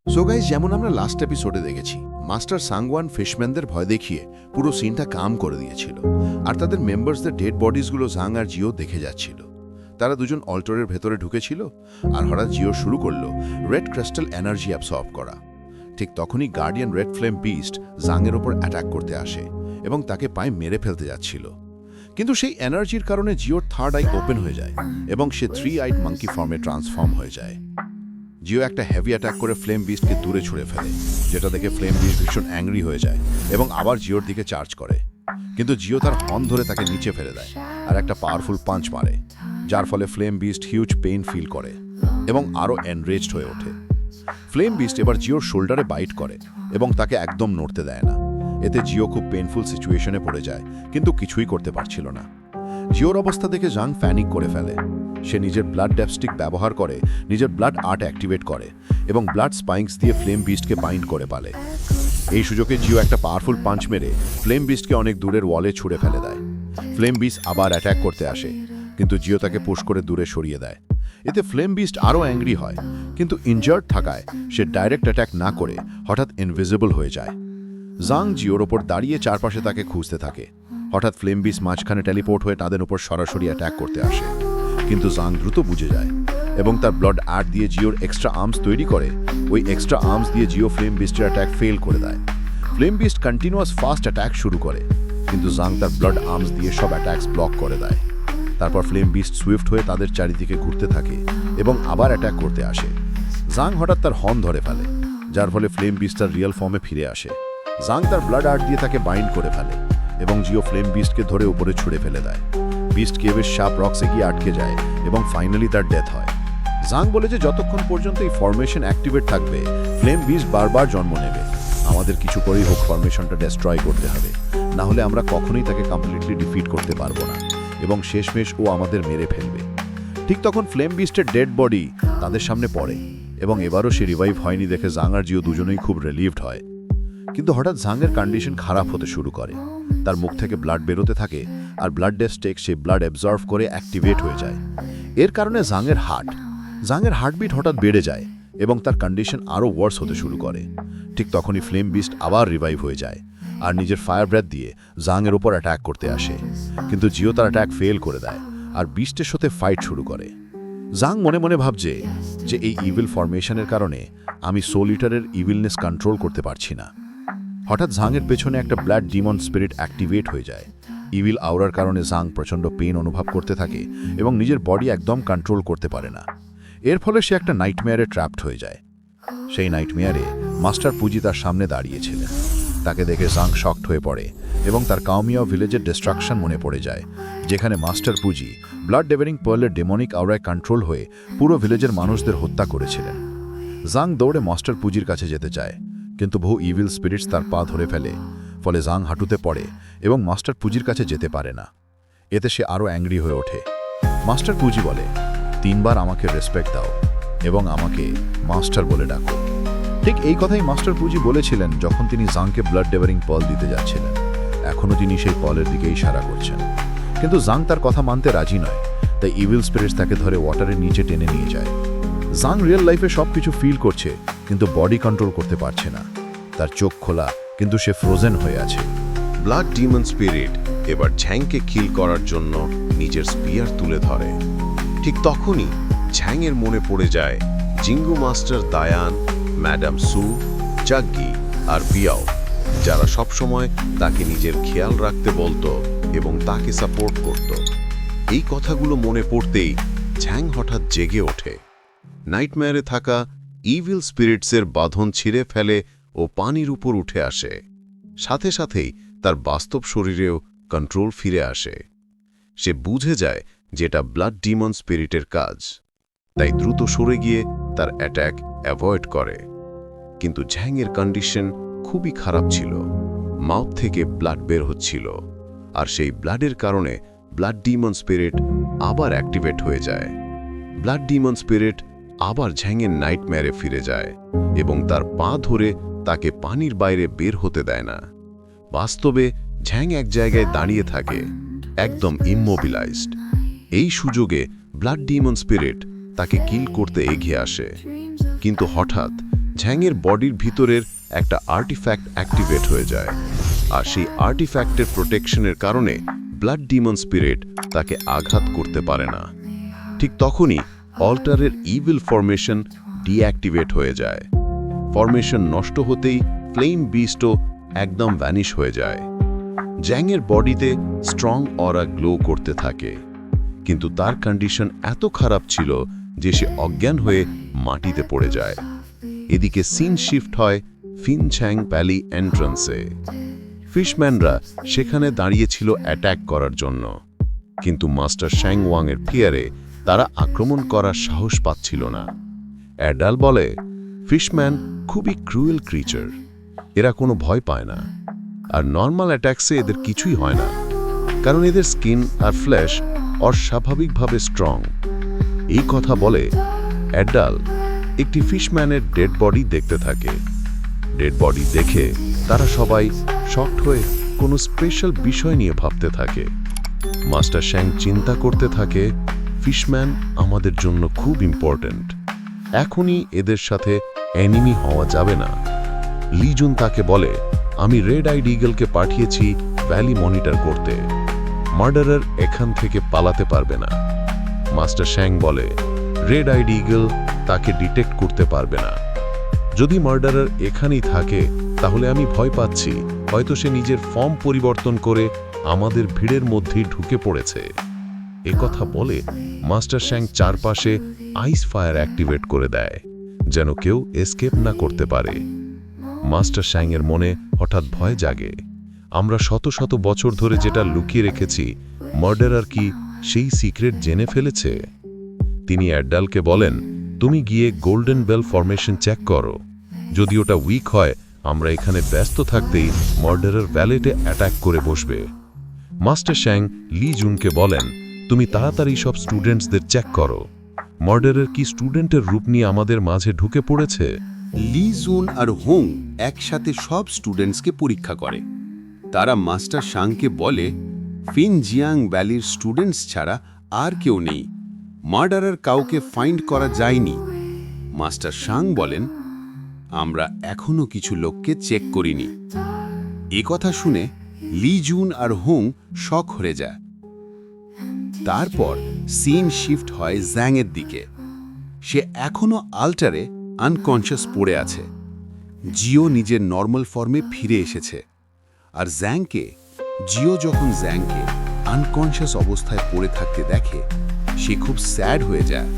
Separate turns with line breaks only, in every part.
So guys, যেমন আমরা last এপিসোডে দেখেছি, মাস্টার সাংওয়ান ফিশম্যানদের ভয় দেখিয়ে পুরো সিনটা কাম করে দিয়েছিল, আর তাদের মেম্বার্সদের ডেড বডিজগুলো জাং আর জিও দেখে যাচ্ছিল। তারা দুজন অল্টারের ভেতরে ঢুকেছিল, আর হঠাৎ জিও শুরু করলো রেড ক্রিস্টাল এনার্জি অ্যাবসর্ব করা। ঠিক তখনই গার্ডিয়ান রেড ফ্লেম বিস্ট জাংয়ের ওপর অ্যাটাক করতে আসে এবং তাকে পায়ে মেরে ফেলতে যাচ্ছিল। কিন্তু সেই এনার্জির কারণে জিওর থার্ড আই ওপেন হয়ে যায় এবং সে 3-আইড মাঙ্কি ফর্মে ট্রান্সফর্ম হয়ে যায়। জিও একটা হেভি অ্যাটাক করে ফ্লেম বিস্টকে দূরে ছুড়ে ফেলে, যেটা দেখে ফ্লেম বিস্ট ভীষণ অ্যাংরি হয়ে যায় এবং আবার জিওর দিকে চার্জ করে। কিন্তু জিও তার হর্ন ধরে তাকে নিচে ফেলে দেয় আর একটা পাওয়ারফুল পাঞ্চ মারে, যার ফলে flame beast huge pain feel করে এবং আরও এনরেজড হয়ে ওঠে। ফ্লেম বিস্ট এবার জিওর শোল্ডারে বাইট করে এবং তাকে একদম নড়তে দেয় না। এতে জিও খুব পেইনফুল সিচুয়েশনে পড়ে যায়, কিন্তু কিছুই করতে পারছিল না। জিওর অবস্থা দেখে জাং প্যানিক করে ফেলে। সে নিজের ব্লাড ড্যাপস্টিক ব্যবহার করে নিজের ব্লাড আর্ট অ্যাক্টিভেট করে এবং ব্লাড স্পাইক্স দিয়ে ফ্লেম বিস্টকে বাইন্ড করে পালে। এই সুযোগে জিও একটা পাওয়ারফুল পাঞ্চ মেরে ফ্লেম বিস্টকে অনেক দূরের ওয়ালে ছুঁড়ে ফেলে দেয়। ফ্লেম বিস্ট আবার অ্যাটাক করতে আসে, কিন্তু জিও তাকে পুশ করে দূরে সরিয়ে দেয়। এতে ফ্লেম বিস্ট আরও অ্যাংরি হয়, কিন্তু ইনজার্ড থাকায় সে ডাইরেক্ট অ্যাটাক না করে হঠাৎ ইনভিজিবল হয়ে যায়। জাং জিওর ওপর দাঁড়িয়ে চারপাশে তাকে খুঁজতে থাকে। হঠাৎ ফ্লেম বিস্ট মাঝখানে টেলিপোর্ট হয়ে তাদের উপর সরাসরি অ্যাটাক করতে আসে, কিন্তু জাং দ্রুত বুঝে যায় এবং তার ব্লাড আর্ট দিয়ে জিওর এক্সট্রা আর্মস তৈরি করে। ওই এক্সট্রা আর্মস দিয়ে জিও ফ্লেম বিস্টের অ্যাটাক ফেল করে দেয়। Flame beast continuous fast attack শুরু করে, কিন্তু জাং তার ব্লাড আর্মস দিয়ে সব অ্যাটাকস ব্লক করে দেয়। তারপর ফ্লেম বিস্ট সুইফট হয়ে তাদের চারিদিকে ঘুরতে থাকে এবং আবার অ্যাটাক করতে আসে। জাং হঠাৎ তার হর্ন ধরে ফেলে, যার ফলে ফ্লেম বিস্ট তার রিয়েল ফর্মে ফিরে আসে। জাং তার ব্লাড আর্ট দিয়ে তাকে বাইন্ড করে ফেলে এবং জিও ফ্লেম বিস্টকে ধরে উপরে ছুঁড়ে ফেলে দেয়। বিস্ট কেভের শার্প রক্সে গিয়ে আটকে যায় এবং ফাইনালি তার ডেথ হয়। জাং বলে যে যতক্ষণ পর্যন্ত এই ফরমেশন অ্যাক্টিভেট থাকবে, ফ্লেম বিস্ট বারবার জন্ম নেবে। আমাদের কিছু করেই হোক ফরমেশনটা ডেস্ট্রয় করতে হবে, না হলে আমরা কখনোই তাকে কমপ্লিটলি ডিফিট করতে পারবো না এবং শেষমেশ ও আমাদের মেরে ফেলবে। ঠিক তখন ফ্লেম বিস্টের ডেড বডি তাদের সামনে পড়ে এবং এবারও সে রিভাইভ হয়নি দেখে জাং আর জিও দুজনেই খুব রিলিভড হয়। কিন্তু হঠাৎ জাংয়ের কন্ডিশন খারাপ হতে শুরু করে। তার মুখ থেকে ব্লাড বেরোতে থাকে আর ব্লাড ডেস্টেক সে ব্লাড অ্যাবজর্ভ করে অ্যাক্টিভেট হয়ে যায়। এর কারণে জাংয়ের হার্টবিট হঠাৎ বেড়ে যায় এবং তার কন্ডিশন আরও ওয়ার্স হতে শুরু করে। ঠিক তখনই ফ্লেম বিস্ট আবার রিভাইভ হয়ে যায় আর নিজের ফায়ার ব্রেথ দিয়ে জাংয়ের ওপর অ্যাটাক করতে আসে, কিন্তু জিও তার অ্যাটাক ফেল করে দেয় আর বিস্টের সাথে ফাইট শুরু করে। জাং মনে মনে ভাবছে যে এই ইভিল ফরমেশনের কারণে আমি সোল ইটারের ইভিলনেস কন্ট্রোল করতে পারছি না। হঠাৎ জাংয়ের পেছনে একটা ব্লাড ডিমন স্পিরিট অ্যাক্টিভেট হয়ে যায়। ইভিল আওরার কারণে জাং প্রচণ্ড পেইন অনুভব করতে থাকে এবং নিজের বডি একদম কন্ট্রোল করতে পারে না। এর ফলে সে একটা নাইটমেয়ারে ট্র্যাপড হয়ে যায়। সেই নাইটমেয়ারে মাস্টার পুজি তার সামনে দাঁড়িয়েছিলেন। তাকে দেখে জাং শকড হয়ে পড়ে এবং তার কাউমিয়াও ভিলেজের ডিস্ট্রাকশন মনে পড়ে যায়, যেখানে মাস্টার পুজি ব্লাড ডেভারিং পার্লের ডেমনিক আওরায় কন্ট্রোল হয়ে পুরো ভিলেজের মানুষদের হত্যা করেছিলেন। জাং দৌড়ে মাস্টার পুজির কাছে যেতে চায়, কিন্তু বহু ইভিল স্পিরিটস তার পা ধরে ফেলে। ফলে জাং হাঁটুতে পড়ে এবং মাস্টার পুজির কাছে যেতে পারে না। এতে সে আরও অ্যাংরি হয়ে ওঠে। মাস্টার পুজি বলে, 3 বার আমাকে রেসপেক্ট দাও এবং আমাকে মাস্টার বলে ডাকো। ঠিক এই কথাই মাস্টার পুজি বলেছিলেন যখন তিনি জাংকে ব্লাড ডেভারিং পল দিতে যাচ্ছিলেন। এখনও তিনি সেই পলের দিকে ইশারা করছেন, কিন্তু জাং তার কথা মানতে রাজি নয়। তাই ইভিল স্পিরিটস তাকে ধরে ওয়াটারের নিচে টেনে নিয়ে যায়। জাং রিয়েল লাইফে সব কিছু ফিল করছে, কিন্তু বডি কন্ট্রোল করতে পারছে না। তার চোখ খোলা, কিন্তু সে ফ্রোজেন হয়ে আছে।
ব্লাড ডিমন স্পিরিট এবার ঝ্যাংকে কিল করার জন্য নিজের স্পিয়ার তুলে ধরে। ঠিক তখনই ঝ্যাংয়ের মনে পড়ে যায় জিঙ্গু মাস্টার দায়ান, ম্যাডাম সু, জাগ্গি আর বিয়াও, যারা সবসময় তাকে নিজের খেয়াল রাখতে বলতো এবং তাকে সাপোর্ট করত। এই কথাগুলো মনে পড়তেই ঝ্যাং হঠাৎ জেগে ওঠে। নাইটমেয়ারে থাকা ইভিল স্পিরিটসের বাঁধন ছিঁড়ে ফেলে ও পানির উপর উঠে আসে। সাথে সাথেই তার বাস্তব শরীরেও কন্ট্রোল ফিরে আসে। সে বুঝে যায় যেটা ব্লাড ডিমন স্পিরিটের কাজ, তাই দ্রুত সরে গিয়ে তার অ্যাটাক অ্যাভয়েড করে। কিন্তু ঝ্যাংয়ের কন্ডিশন খুবই খারাপ ছিল। মাউথ থেকে ব্লাড বের হচ্ছিল, আর সেই ব্লাডের কারণে ব্লাড ডিমন স্পিরিট আবার অ্যাক্টিভেট হয়ে যায়। ব্লাড ডিমন স্পিরিট আবার ঝ্যাংয়ের নাইটমেয়ারে ফিরে যায় এবং তার পা ধরে তাকে পানির বাইরে বের হতে দেয় না। বাস্তবে ঝ্যাং এক জায়গায় দাঁড়িয়ে থাকে, একদম ইমমোবিলাইজড। এই সুযোগে ব্লাড ডিমন স্পিরিট তাকে কিল করতে এগিয়ে আসে, কিন্তু হঠাৎ ঝ্যাংয়ের বডির ভিতরের একটা আর্টিফ্যাক্ট অ্যাক্টিভেট হয়ে যায়, আর সেই আর্টিফ্যাক্টের প্রোটেকশনের কারণে ব্লাড ডিমন স্পিরিট তাকে আঘাত করতে পারে না। ঠিক তখনই অল্টারের ইভিল ফরমেশন ডিঅ্যাক্টিভেট হয়ে যায়। ফরমেশন নষ্ট হতেই ফ্লেম বিস্টও একদম ভ্যানিশ হয়ে যায়। জ্যাংয়ের বডিতে স্ট্রং অরা গ্লো করতে থাকে, কিন্তু তার কন্ডিশন এত খারাপ ছিল যে সে অজ্ঞান হয়ে মাটিতে পড়ে যায়। এদিকে সিন শিফট হয় ফিনছ্যাং ভ্যালি এন্ট্রান্সে। ফিশম্যানরা সেখানে দাঁড়িয়েছিল অ্যাট্যাক করার জন্য, কিন্তু মাস্টার শ্যাং ওয়াংয়ের ফিয়ারে তারা আক্রমণ করার সাহস পাচ্ছিল না। অ্যাডাল বলে, ফিশম্যান খুবই ক্রুয়েল ক্রিচার, এরা কোনো ভয় পায় না, আর নর্মাল অ্যাট্যাক্সে এদের কিছুই হয় না, কারণ এদের স্কিন আর ফ্ল্যাশ অস্বাভাবিকভাবে স্ট্রং। এই কথা বলে অ্যাডাল একটি ফিশম্যানের ডেড বডি দেখতে থাকে। ডেড বডি দেখে তারা সবাই শকড হয়ে কোনো স্পেশাল বিষয় নিয়ে ভাবতে থাকে। মাস্টার শ্যাং চিন্তা করতে থাকে, ফিশম্যান আমাদের জন্য খুব ইম্পর্ট্যান্ট, এখনই এদের সাথে এনিমি হওয়া যাবে না। লি জুন তাকে বলে, আমি রেড আইড ইগলকে পাঠিয়েছি ভ্যালি মনিটর করতে, মার্ডারার এখান থেকে পালাতে পারবে না। মাস্টার শ্যাং বলে, রেড আইড ইগল তাকে ডিটেক্ট করতে পারবে না। যদি মার্ডারার এখানেই থাকে তাহলে আমি ভয় পাচ্ছি হয়তো সে নিজের ফর্ম পরিবর্তন করে আমাদের ভিড়ের মধ্যেই ঢুকে পড়েছে। একথা বলে মাস্টার শ্যাং চারপাশে আইস ফায়ার অ্যাক্টিভেট করে দেয়, যেন কেউ এসকেপ না করতে পারে। মাস্টার শ্যাংয়ের মনে হঠাৎ ভয় জাগে। আমরা শত শত বছর ধরে যেটা লুকিয়ে রেখেছি, মার্ডারার কি সেই সিক্রেট জেনে ফেলেছে? তিনি অ্যাডালকে বলেন, তুমি গিয়ে গোল্ডেন বেল ফরমেশন চেক করো, যদি ওটা উইক হয় আমরা এখানে ব্যস্ত থাকতেই মার্ডারার ভ্যালেটে অ্যাটাক করে বসবে। মাস্টার শ্যাং লি জুনকে বলেন, তুমি তাড়াতাড়ি সব স্টুডেন্টসদের চেক করো, মার্ডারার কি স্টুডেন্টের রূপ নিয়ে আমাদের মাঝে ঢুকে পড়েছে?
লি জুন আর হোং একসাথে সব স্টুডেন্টসকে পরীক্ষা করে। তারা মাস্টার শাংকে বলে, ফিন জিয়াং ভ্যালির স্টুডেন্টস ছাড়া আর কেউ নেই, মার্ডারার কাউকে ফাইন্ড করা যায়নি। মাস্টার শাং বলেন, আমরা এখনো কিছু লোককে চেক করিনি। এ কথা শুনে লি জুন আর হোং শক হয়ে যায়। তারপর সিন শিফট হয় জ্যাংয়ের দিকে। সে এখনো আল্টারে আনকনশিয়াস পড়ে আছে। জিও নিজের নর্মাল ফর্মে ফিরে এসেছে, আর জিও যখন জ্যাংকে আনকনশিয়াস অবস্থায় পড়ে থাকতে দেখে সে খুব স্যাড হয়ে যায়।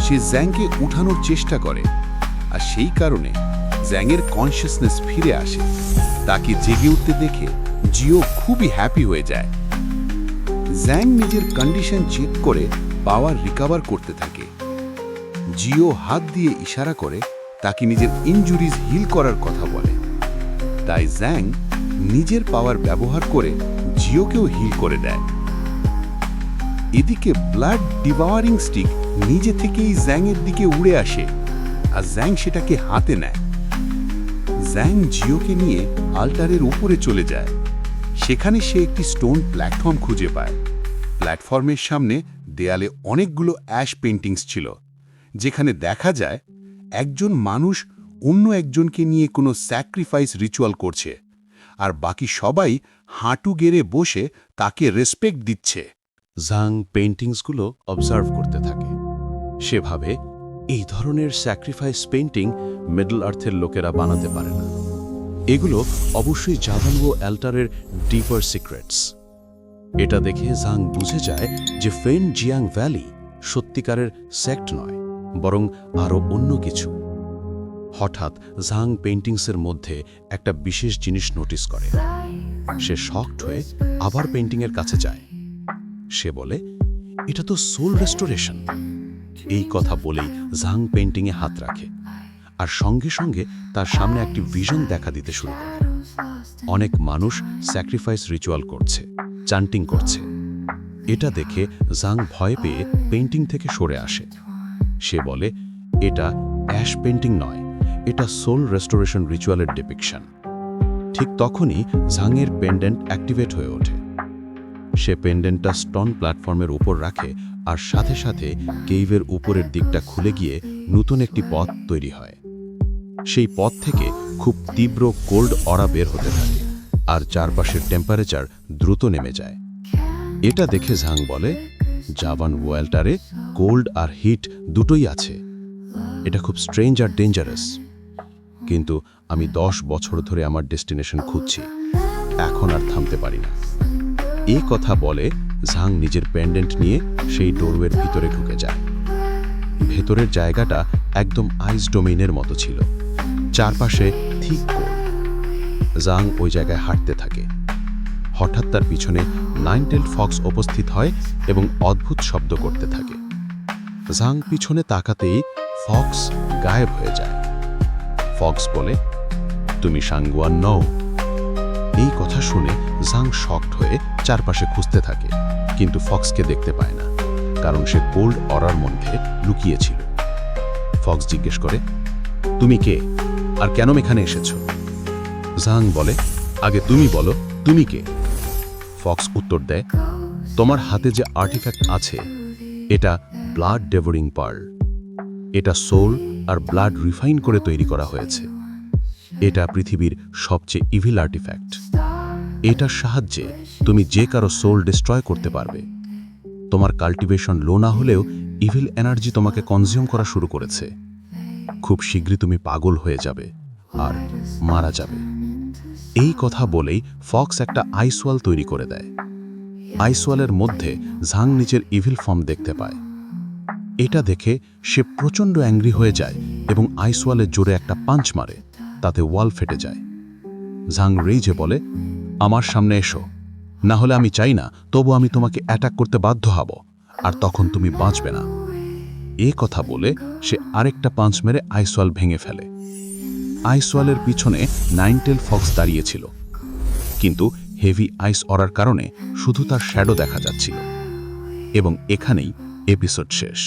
সে জ্যাংকে উঠানোর চেষ্টা করে, আর সেই কারণে জ্যাংয়ের কনশিয়াসনেস ফিরে আসে। তাকে জেগে উঠতে দেখে জিও খুবই হ্যাপি হয়ে যায়। জ্যাং নিজের কন্ডিশন চেক করে পাওয়ার রিকভার করতে থাকে। জিও হাত দিয়ে ইশারা করে তাকে নিজের ইনজুরিজ হিল করার কথা বলে। তাই জ্যাং নিজের পাওয়ার ব্যবহার করে জিওকেও হিল করে দেয়। এদিকে ব্লাড ডিভাওয়ারিং স্টিক নিজে থেকেই জ্যাংয়ের দিকে উড়ে আসে, আর জ্যাং সেটাকে হাতে নেয়। জ্যাং জিওকে নিয়ে আল্টারের উপরে চলে যায়। সেখানে সে একটি স্টোন প্ল্যাটফর্ম খুঁজে পায়। প্ল্যাটফর্মের সামনে দেয়ালে অনেকগুলো অ্যাশ পেইন্টিংস ছিল, যেখানে দেখা যায় একজন মানুষ অন্য একজনকে নিয়ে কোনো স্যাক্রিফাইস রিচুয়াল করছে, আর বাকি সবাই হাঁটু গেড়ে বসে তাকে রেসপেক্ট দিচ্ছে।
জাং পেইন্টিংসগুলো অবজার্ভ করতে থাকে। সে ভাবে, এই ধরনের স্যাক্রিফাইস পেইন্টিং মিডল আর্থের লোকেরা বানাতে পারে না। এগুলো অবশ্যই জাভানগো অ্যাল্টারের ডিপার সিক্রেটস। এটা দেখে জাং বুঝে যায় যে ফেন জিয়াং ভ্যালি সত্যিকারের সেক্ট নয়, বরং আরও অন্য কিছু। হঠাৎ জাং পেইন্টিংসের মধ্যে একটা বিশেষ জিনিস নোটিস করে। সে শকড হয়ে আবার পেইন্টিংয়ের কাছে যায়। সে বলে, এটা তো সোল রেস্টোরেশন। এই কথা বলেই জাং পেইন্টিংয়ে হাত রাখে, আর সঙ্গে সঙ্গে তার সামনে একটি ভিশন দেখা দিতে শুরু করে। অনেক মানুষ স্যাক্রিফাইস রিচুয়াল করছে, চান্টিং করছে। এটা দেখে জাং ভয় পেয়ে পেইন্টিং থেকে সরে আসে। সে বলে, এটা অ্যাশ পেইন্টিং নয়, এটা সোল রেস্টোরেশন রিচুয়ালের ডিপিকশন। ঠিক তখনই জাংয়ের পেন্ডেন্ট অ্যাক্টিভেট হয়ে ওঠে। সে পেন্ডেন্টটা স্টোন প্ল্যাটফর্মের উপর রাখে, আর সাথে সাথে কেইভের উপরের দিকটা খুলে গিয়ে নতুন একটি পথ তৈরি হয়। সেই পথ থেকে খুব তীব্র কোল্ড অরা বের হতে থাকে আর চারপাশের টেম্পারেচার দ্রুত নেমে যায়। এটা দেখে ঝাং বলে, জাভান ওয়ার্ল্ডটারে কোল্ড আর হিট দুটোই আছে। এটা খুব স্ট্রেঞ্জ আর ডেঞ্জারাস। কিন্তু আমি 10 বছর ধরে আমার ডেস্টিনেশন খুঁজছি, এখন আর থামতে পারি না। এই কথা বলে ঝাং নিজের পেন্ডেন্ট নিয়ে সেই ডোরওয়ের ভিতরে ঢুকে যায়। ভেতরের জায়গাটা একদম আইস ডোমেইনের মতো ছিল, চারপাশে ঠিক কোল্ড। ঝাং ওই জায়গায় হাঁটতে থাকে। হঠাৎ তার পিছনে 9-tailed ফক্স উপস্থিত হয় এবং অদ্ভুত শব্দ করতে থাকে। ঝাং পিছনে তাকাতেই ফক্স গায়েব হয়ে যায়। ফক্স বলে, তুমি সাংগুয়ান নও। এই কথা শুনে ঝাং শকড হয়ে চারপাশে খুঁজতে থাকে, কিন্তু ফক্সকে দেখতে পায় না, কারণ সে কোল্ড অরার মধ্যে লুকিয়েছিল। ফক্স জিজ্ঞেস করে, তুমি কে আর কেন এখানে এসেছো? ঝাং বলে, আগে তুমি বলো, তুমি কে? ফক্স উত্তর দেয়, তোমার হাতে যে আর্টিফ্যাক্ট আছে এটা ব্লাড ডেভোরিং পার্ল। এটা সোল আর ব্লাড রিফাইন করে তৈরি করা হয়েছে। এটা পৃথিবীর সবচেয়ে ইভিল আর্টিফ্যাক্ট। এটার সাহায্যে তুমি যে কারো সোল ডিস্ট্রয় করতে পারবে। তোমার কাল্টিভেশন লো না হলেও ইভিল এনার্জি তোমাকে কনজিউম করা শুরু করেছে। খুব শীঘ্রই তুমি পাগল হয়ে যাবে আর মারা যাবে। এই কথা বলেই ফক্স একটা আইসওয়াল তৈরি করে দেয়। আইসওয়ালের মধ্যে ঝাং নিজের ইভিল ফর্ম দেখতে পায়। এটা দেখে সে প্রচণ্ড অ্যাংরি হয়ে যায় এবং আইসওয়ালে জোরে একটা পাঞ্চ মারে, তাতে ওয়াল ফেটে যায়। ঝাং রেজে বলে, আমার সামনে এসো, না হলে আমি চাই না, তবু আমি তোমাকে অ্যাটাক করতে বাধ্য হব, আর তখন তুমি বাঁচবে না। এ কথা বলে সে আরেকটা পাঞ্চ মেরে আইসওয়াল ভেঙে ফেলে। আইসওয়ালের পিছনে 9-tailed ফক্স দাঁড়িয়েছিল, কিন্তু হেভি আইস অরার কারণে শুধু তার শ্যাডো দেখা যাচ্ছিল। এবং এখানেই এপিসোড শেষ।